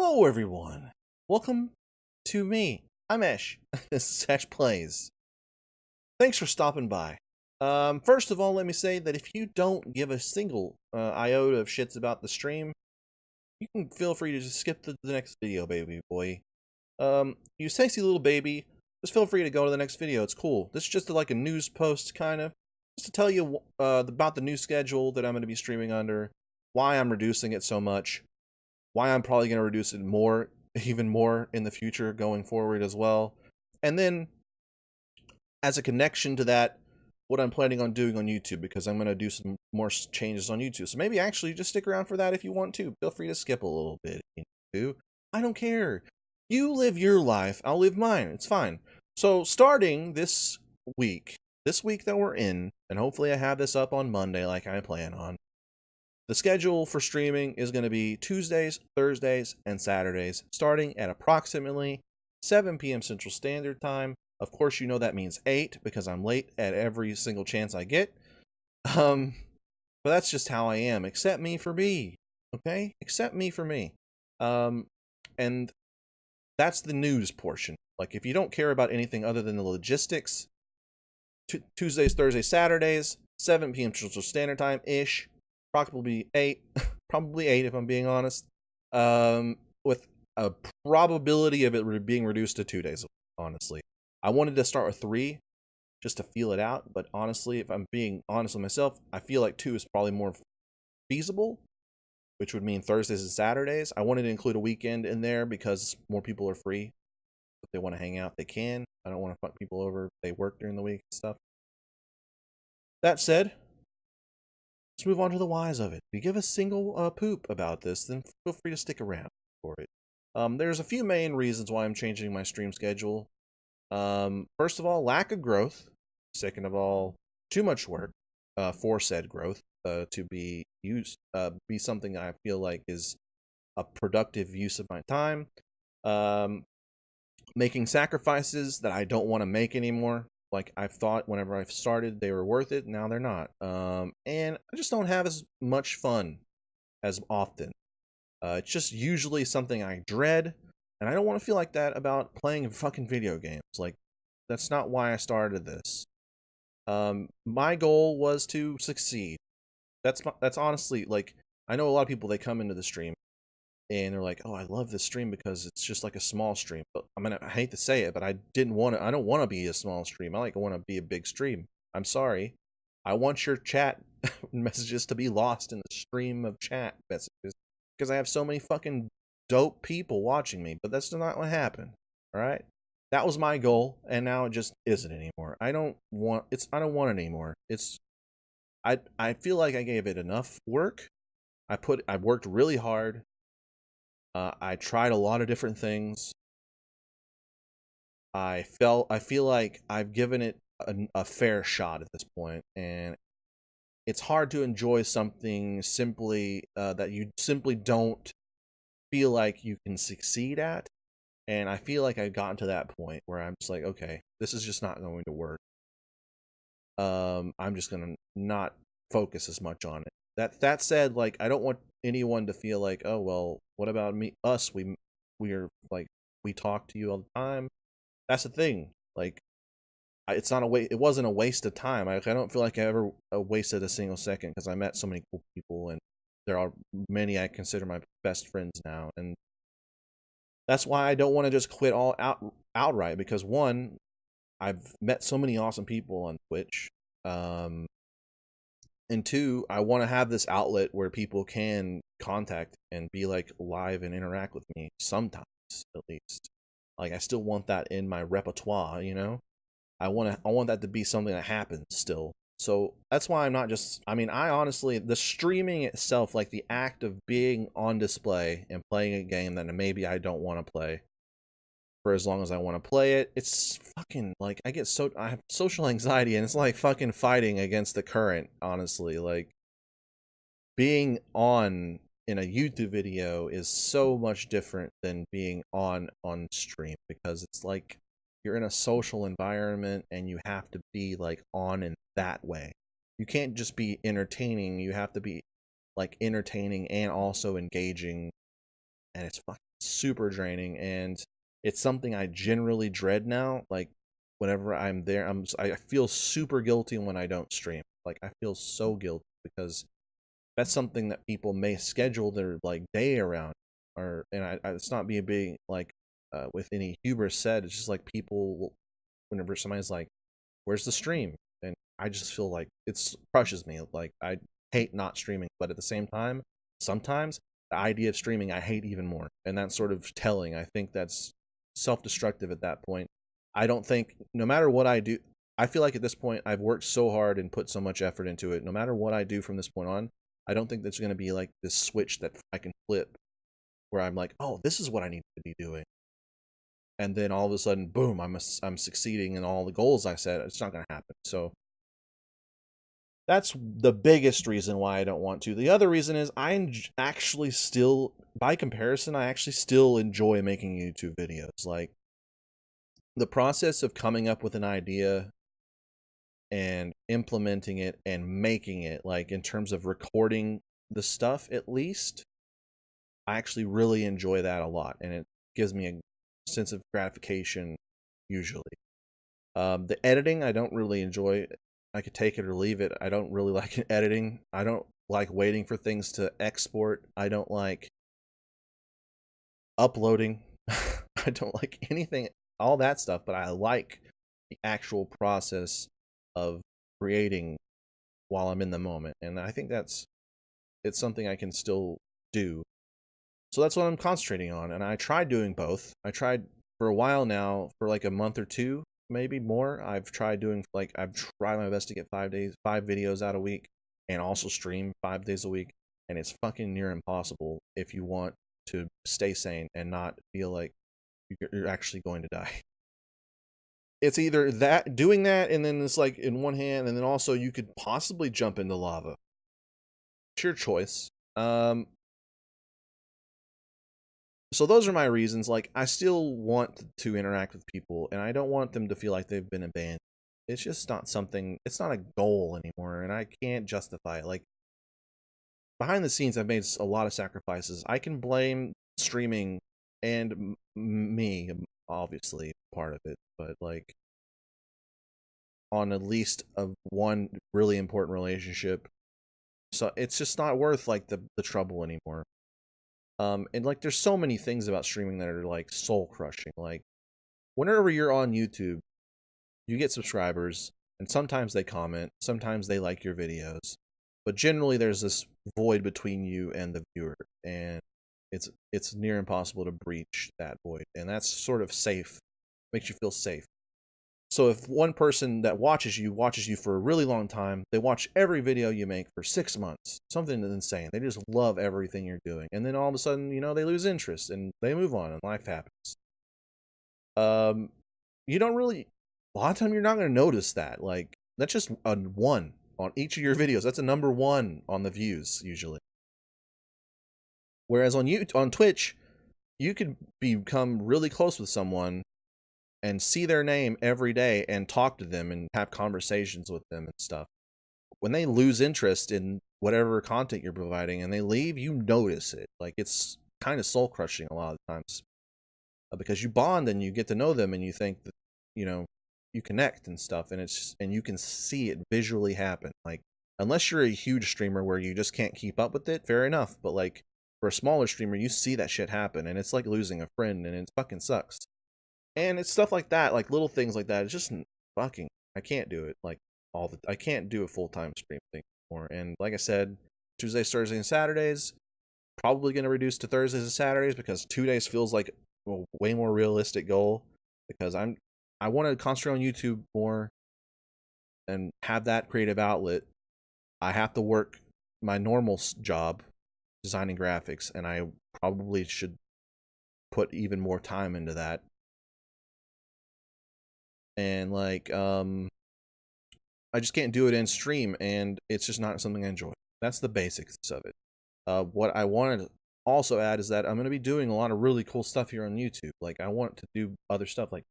Hello, everyone. Welcome to me. I'm Esh. This is EchPlays. Thanks for stopping by. First of all, let me say that if you don't give a single iota of shits about the stream, you can feel free to just skip to the next video, baby boy. You sexy little baby, just feel free to go to the next video. It's cool. This is just like a news post, kind of, just to tell you about the new schedule that I'm going to be streaming under, why I'm reducing it so much, why I'm probably going to reduce it more, even more in the future going forward as well. And then, as a connection to that, what I'm planning on doing on YouTube, because I'm going to do some more changes on YouTube. So maybe actually just stick around for that if you want to. Feel free to skip a little bit if you need to. I don't care. You live your life, I'll live mine. It's fine. So starting this week that we're in, and hopefully I have this up on Monday like I plan on, the schedule for streaming is going to be Tuesdays, Thursdays, and Saturdays, starting at approximately 7 p.m. Central Standard Time. Of course, you know that means 8, because I'm late at every single chance I get. But that's just how I am. Accept me for me, okay? Accept me for me. And that's the news portion. Like, if you don't care about anything other than the logistics, Tuesdays, Thursdays, Saturdays, 7 p.m. Central Standard Time-ish. Probably 8 if I'm being honest, with a probability of it being reduced to 2 days, honestly. I wanted to start with 3 just to feel it out, but honestly, if I'm being honest with myself, I feel like 2 is probably more feasible, which would mean Thursdays and Saturdays. I wanted to include a weekend in there because more people are free. If they want to hang out, they can. I don't want to fuck people over if they work during the week and stuff. That said, let's move on to the whys of it. If you give a single poop about this, then feel free to stick around for it. There's a few main reasons why I'm changing my stream schedule. First of all, lack of growth. Second of all, too much work for said growth to be something I feel like is a productive use of my time. Making sacrifices that I don't want to make anymore. Like I've thought whenever I've started they were worth it, now they're not. And I just don't have as much fun as often. It's just usually something I dread, and I don't want to feel like that about playing fucking video games. Like, that's not why I started this. My goal was to succeed. That's honestly, like, I know a lot of people, they come into the stream and they're like, oh, I love this stream because it's just like a small stream. But I hate to say it, but I don't want to be a small stream. I want to be a big stream. I'm sorry. I want your chat messages to be lost in the stream of chat messages because I have so many fucking dope people watching me, but that's not what happened. All right? That was my goal, and now it just isn't anymore. I don't want it anymore. I feel like I gave it enough work. I worked really hard. I tried a lot of different things. I feel like I've given it a fair shot at this point, and it's hard to enjoy something simply that you simply don't feel like you can succeed at. And I feel like I've gotten to that point where I'm just like, okay, this is just not going to work. I'm just gonna not focus as much on it. That said, like, I don't want anyone to feel like, oh well, what about me? We're like, we talk to you all the time. That's the thing. Like, it's not it wasn't a waste of time. I don't feel like I ever wasted a single second because I met so many cool people, and there are many I consider my best friends now, and that's why I don't want to just quit outright, because one, I've met so many awesome people on Twitch. And two, I want to have this outlet where people can contact and be like live and interact with me sometimes, at least. Like, I still want that in my repertoire, you know? I want that to be something that happens still. So that's why I'm not just, I honestly, the streaming itself, like the act of being on display and playing a game that maybe I don't want to play for as long as I want to play it, it's fucking, like, I have social anxiety, and it's like fucking fighting against the current, honestly. Like, being on in a YouTube video is so much different than being on stream, because it's like you're in a social environment and you have to be like on in that way. You can't just be entertaining, you have to be like entertaining and also engaging, and it's fucking super draining, and it's something I generally dread now. Like whenever I'm there, I feel super guilty when I don't stream. Like I feel so guilty because that's something that people may schedule their like day around, or it's not being like with any hubris said. It's just like people, whenever somebody's like, "Where's the stream?" and I just feel like it crushes me. Like I hate not streaming, but at the same time, sometimes the idea of streaming I hate even more, and that's sort of telling. I think that's self-destructive at that point. I don't think no matter what I do, I feel like at this point I've worked so hard and put so much effort into it. No matter what I do from this point on, I don't think there's going to be like this switch that I can flip where I'm like, oh, this is what I need to be doing. And then all of a sudden, boom, I'm succeeding in all the goals I set. It's not going to happen. So that's the biggest reason why I don't want to. The other reason is I actually still, by comparison, I actually still enjoy making YouTube videos. Like the process of coming up with an idea and implementing it and making it, like in terms of recording the stuff at least, I actually really enjoy that a lot, and it gives me a sense of gratification usually. The editing I don't really enjoy. I could take it or leave it. I don't really like editing. I don't like waiting for things to export. I don't like uploading. I don't like anything, all that stuff, but I like the actual process of creating while I'm in the moment. And I think it's something I can still do. So that's what I'm concentrating on. And I tried doing both. I tried for a while now, for like a month or two, maybe more. I've tried my best to get 5 videos out a week, and also stream 5 days a week. And it's fucking near impossible if you want to stay sane and not feel like you're actually going to die. It's either that, doing that, and then it's like in one hand, and then also you could possibly jump into lava. It's your choice. So those are my reasons. Like, I still want to interact with people, and I don't want them to feel like they've been abandoned. It's just not something, it's not a goal anymore, and I can't justify it. Like, behind the scenes, I've made a lot of sacrifices. I can blame streaming and me, obviously, part of it, but like, on at least one really important relationship. So it's just not worth like the trouble anymore. And like there's so many things about streaming that are like soul crushing. Like whenever you're on YouTube, you get subscribers, and sometimes they comment, sometimes they like your videos, but generally there's this void between you and the viewer, and it's near impossible to breach that void, and that's sort of safe, makes you feel safe. So if one person that watches you for a really long time, they watch every video you make for 6 months, something insane. They just love everything you're doing. And then all of a sudden, they lose interest and they move on and life happens. You don't really, a lot of time you're not going to notice that. Like, that's just a 1 on each of your videos. That's a number 1 on the views usually. Whereas on Twitch, you could become really close with someone and see their name every day and talk to them and have conversations with them and stuff. When they lose interest in whatever content you're providing and they leave, you notice it. Like, it's kind of soul crushing a lot of times, because you bond and you get to know them and you think that, you connect and stuff, and and you can see it visually happen. Like, unless you're a huge streamer where you just can't keep up with it, fair enough. But like, for a smaller streamer, you see that shit happen, and it's like losing a friend, and it fucking sucks. And it's stuff like that, like little things like that. It's just fucking, I can't do it like I can't do a full-time stream thing anymore. And like I said, Tuesdays, Thursdays, and Saturdays, probably going to reduce to Thursdays and Saturdays, because 2 days feels like a way more realistic goal, because I want to concentrate on YouTube more and have that creative outlet. I have to work my normal job designing graphics, and I probably should put even more time into that. And like, I just can't do it in stream, and it's just not something I enjoy. That's the basics of it. What I wanted to also add is that I'm going to be doing a lot of really cool stuff here on YouTube. Like, I want to do other stuff. Like,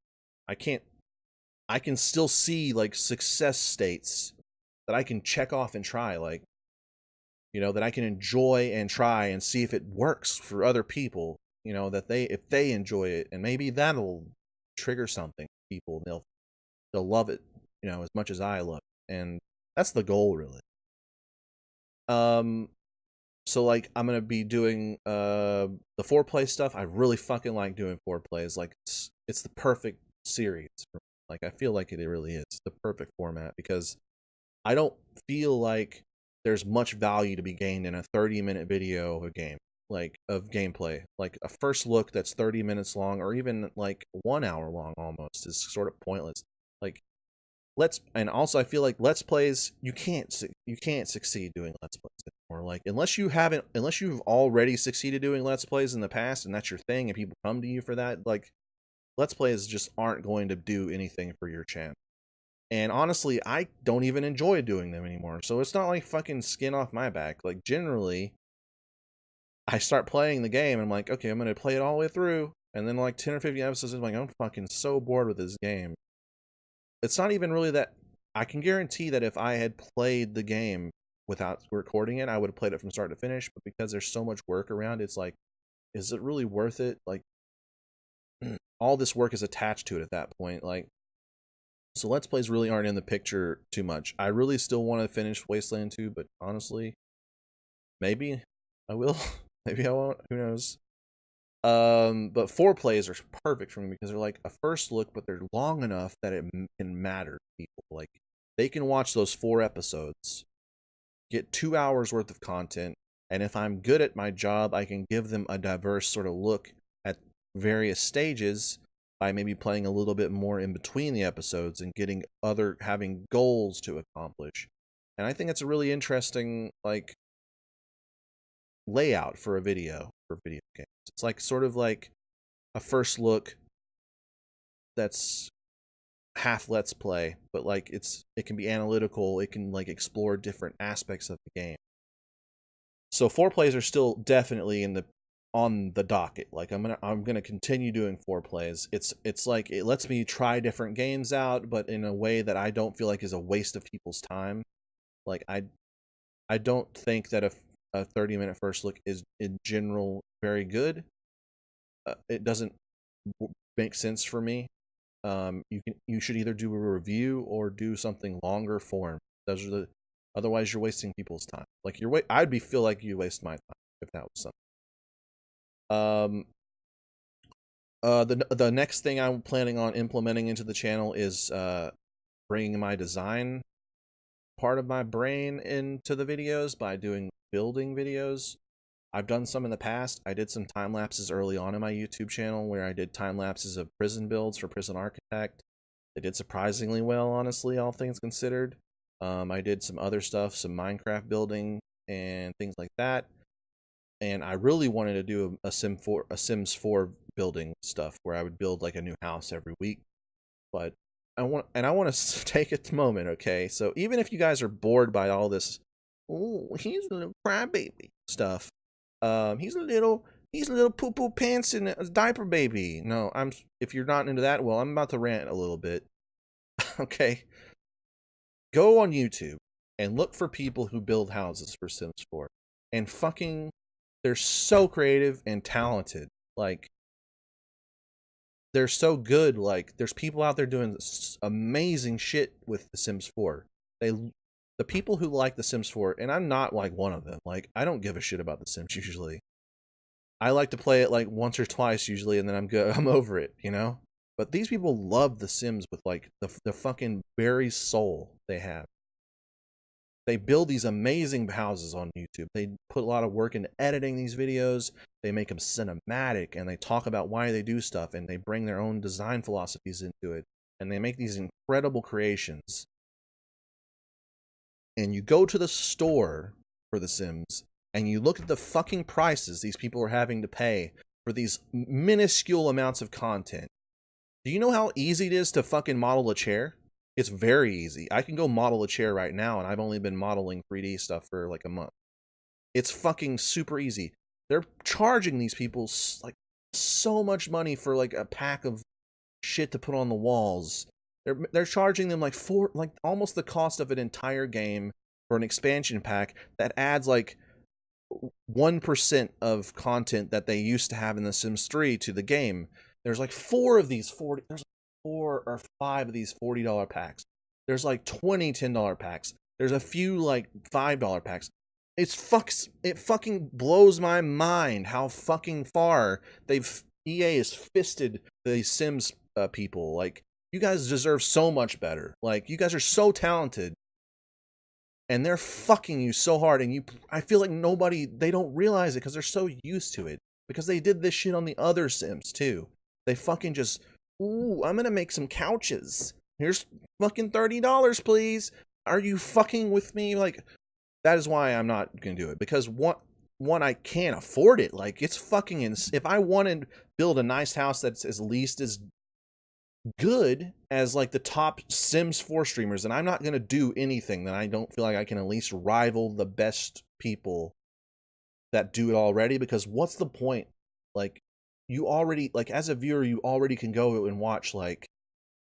I can still see like success states that I can check off and try, like, that I can enjoy and try and see if it works for other people. you know, that if they enjoy it, and maybe that'll trigger something people, and they'll love it, you know, as much as I love it. And that's the goal, really. So like I'm gonna be doing the foreplay stuff. I really fucking like doing foreplays. Like it's the perfect series for me. Like I feel like it really is the perfect format, because I don't feel like there's much value to be gained in a 30-minute video of a game, like of gameplay. Like a first look that's 30 minutes long, or even like 1 hour long almost, is sort of pointless. Like and also I feel like let's plays, you can't succeed doing let's plays anymore. Like unless you've already succeeded doing let's plays in the past and that's your thing and people come to you for that, like let's plays just aren't going to do anything for your channel. And honestly, I don't even enjoy doing them anymore. So it's not like fucking skin off my back. Like generally, I start playing the game and I'm like, okay, I'm gonna play it all the way through. And then like 10 or 15 episodes, I'm like, I'm fucking so bored with this game. It's not even really that. I can guarantee that if I had played the game without recording it, I would have played it from start to finish. But because there's so much work around, it's like, is it really worth it? Like, all this work is attached to it at that point. Like, so let's plays really aren't in the picture too much. I really still want to finish Wasteland 2, but honestly, maybe I will. Maybe I won't. Who knows? But foreplays are perfect for me because they're like a first look, but they're long enough that it can matter to people. Like they can watch those 4 episodes, get 2 hours worth of content, and if I'm good at my job, I can give them a diverse sort of look at various stages by maybe playing a little bit more in between the episodes and having goals to accomplish. And I think it's a really interesting like layout for a video for video games. It's like sort of like a first look that's half let's play, but like it can be analytical, it can like explore different aspects of the game. So foreplays are still definitely on the docket. Like I'm gonna continue doing foreplays. It's like it lets me try different games out, but in a way that I don't feel like is a waste of people's time. Like I don't think that a 30-minute first look is in general very good. It doesn't make sense for me. You should either do a review or do something longer form. Otherwise you're wasting people's time. Like feel like you waste my time if that was something. The next thing I'm planning on implementing into the channel is bringing my design part of my brain into the videos by doing building videos. I've done some in the past. I did some time lapses early on in my YouTube channel where I did time lapses of prison builds for Prison Architect. They did surprisingly well, honestly, all things considered. I did some other stuff, some Minecraft building and things like that. And I really wanted to do a Sims 4 building stuff where I would build like a new house every week. But I want to take a moment, okay? So even if you guys are bored by all this, oh, he's a little crybaby stuff. He's a little poo poo pants and a diaper baby. No, if you're not into that, well, I'm about to rant a little bit. Okay. Go on YouTube and look for people who build houses for Sims 4. And fucking they're so creative and talented. Like they're so good. Like there's people out there doing amazing shit with The Sims 4. The people who like The Sims 4, and I'm not like one of them. Like I don't give a shit about The Sims usually. I like to play it like once or twice usually, and then I'm good. I'm over it, you know. But these people love The Sims with like the fucking very soul they have. They build these amazing houses on YouTube. They put a lot of work into editing these videos. They make them cinematic, and they talk about why they do stuff, and they bring their own design philosophies into it, and they make these incredible creations. And you go to the store for The Sims, and you look at the fucking prices these people are having to pay for these minuscule amounts of content. Do you know how easy it is to fucking model a chair? It's very easy. I can go model a chair right now, and I've only been modeling 3D stuff for like a month. It's fucking super easy. They're charging these people like so much money for like a pack of shit to put on the walls. They're charging them like almost the cost of an entire game for an expansion pack that adds like 1% of content that they used to have in The Sims 3 to the game. There's like 4 of these 40. There's like 4 or 5 of these $40 packs. There's like 20 $10 packs. There's a few like $5 packs. It fucking blows my mind how fucking far EA has fisted the Sims people. Like, you guys deserve so much better. Like, you guys are so talented, and they're fucking you so hard, and I feel like they don't realize it because they're so used to it, because they did this shit on the other Sims too. They fucking just, ooh, I'm gonna make some couches. Here's fucking $30, please. Are you fucking with me? Like, that is why I'm not gonna do it, because one, I can't afford it. Like, it's fucking if I wanted to build a nice house that's at least as good as like the top Sims 4 streamers, and I'm not gonna do anything that I don't feel like I can at least rival the best people that do it already, because what's the point? Like, you already, like, as a viewer, you already can go and watch like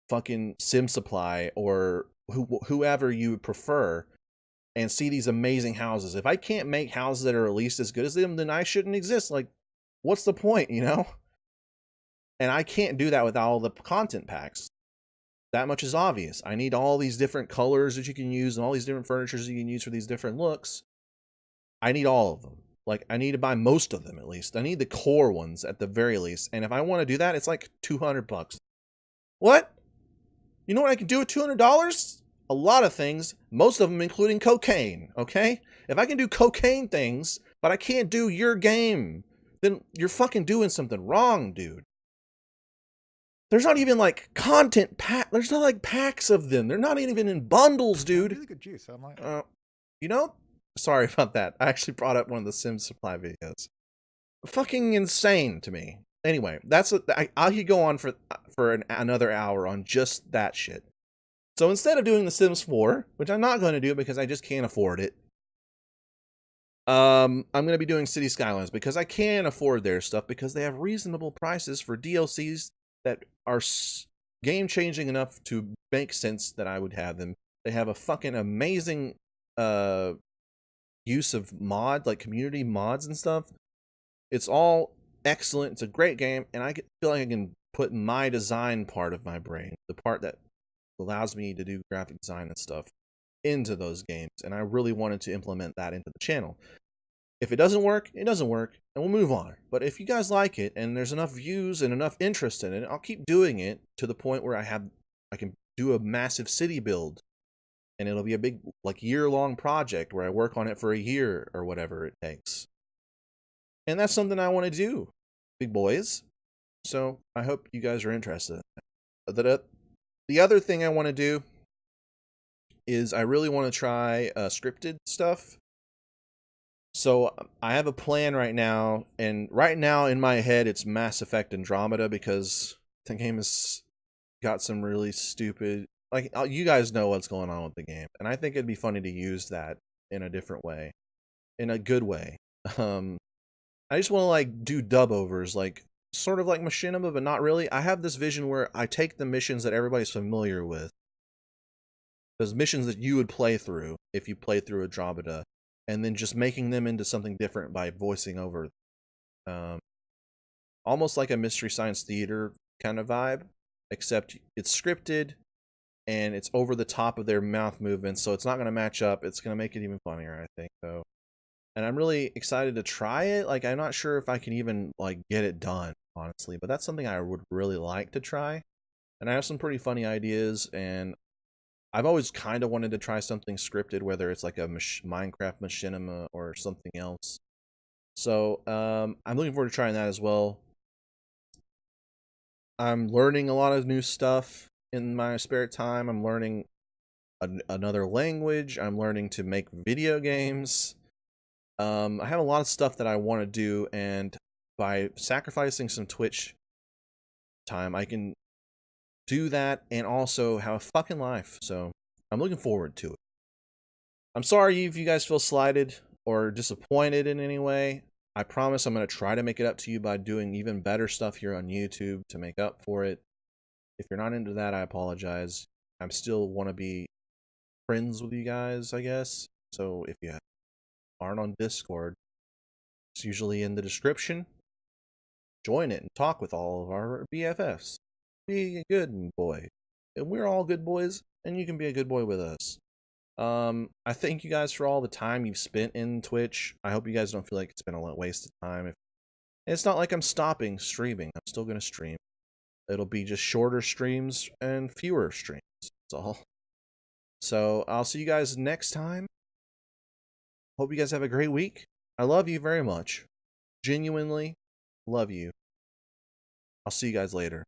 fucking Sim Supply or whoever you would prefer and see these amazing houses. If I can't make houses that are at least as good as them, then I shouldn't exist. Like, what's the point, you know? And I can't do that without all the content packs. That much is obvious. I need all these different colors that you can use and all these different furnitures you can use for these different looks. I need all of them. Like, I need to buy most of them at least. I need the core ones at the very least. And if I want to do that, it's like $200. What? You know what I can do with $200? A lot of things, most of them including cocaine, okay? If I can do cocaine things, but I can't do your game, then you're fucking doing something wrong, dude. There's not even like content pack. There's not like packs of them. They're not even in bundles, dude. Really good juice. I'm like, you know, sorry about that. I actually brought up one of the Sims Supply videos. Fucking insane to me. Anyway, I could go on for another hour on just that shit. So instead of doing The Sims 4, which I'm not going to do because I just can't afford it, I'm going to be doing City Skylines because I can afford their stuff, because they have reasonable prices for DLCs that are game-changing enough to make sense that I would have them. They have a fucking amazing use of like community mods and stuff. It's all excellent. It's a great game, and I feel like I can put my design part of my brain, the part that allows me to do graphic design and stuff, into those games, and I really wanted to implement that into the channel. If it doesn't work, it doesn't work, and we'll move on. But if you guys like it, and there's enough views and enough interest in it, I'll keep doing it to the point where I can do a massive city build, and it'll be a big, like, year-long project where I work on it for a year or whatever it takes. And that's something I want to do, big boys. So I hope you guys are interested. The other thing I want to do is I really want to try scripted stuff. So I have a plan right now, and right now in my head it's Mass Effect Andromeda, because the game has got some really stupid, like, you guys know what's going on with the game, and I think it'd be funny to use that in a different way, in a good way. I just want to like do dub overs, like sort of like Machinima, but not really. I have this vision where I take the missions that everybody's familiar with, those missions that you would play through if you played through Andromeda, and then just making them into something different by voicing over. Almost like a Mystery Science Theater kind of vibe, except it's scripted and it's over the top of their mouth movements, so it's not going to match up. It's going to make it even funnier, I think, though. And I'm really excited to try it. Like, I'm not sure if I can even like get it done, honestly, but that's something I would really like to try. And I have some pretty funny ideas, and I've always kind of wanted to try something scripted, whether it's like a Minecraft Machinima or something else. So I'm looking forward to trying that as well. I'm learning a lot of new stuff in my spare time. I'm learning another language. I'm learning to make video games. I have a lot of stuff that I want to do, and by sacrificing some Twitch time, I can do that and also have a fucking life. So I'm looking forward to it. I'm sorry if you guys feel slighted or disappointed in any way. I promise I'm going to try to make it up to you by doing even better stuff here on YouTube to make up for it. If you're not into that, I apologize. I still want to be friends with you guys, I guess. So if you aren't on Discord, It's usually in the description. Join it and talk with all of our BFFs. Be a good boy. And we're all good boys, and you can be a good boy with us. I thank you guys for all the time you've spent in Twitch. I hope you guys don't feel like it's been a waste of time. It's not like I'm stopping streaming. I'm still going to stream. It'll be just shorter streams and fewer streams. That's all. So I'll see you guys next time. Hope you guys have a great week. I love you very much. Genuinely love you. I'll see you guys later.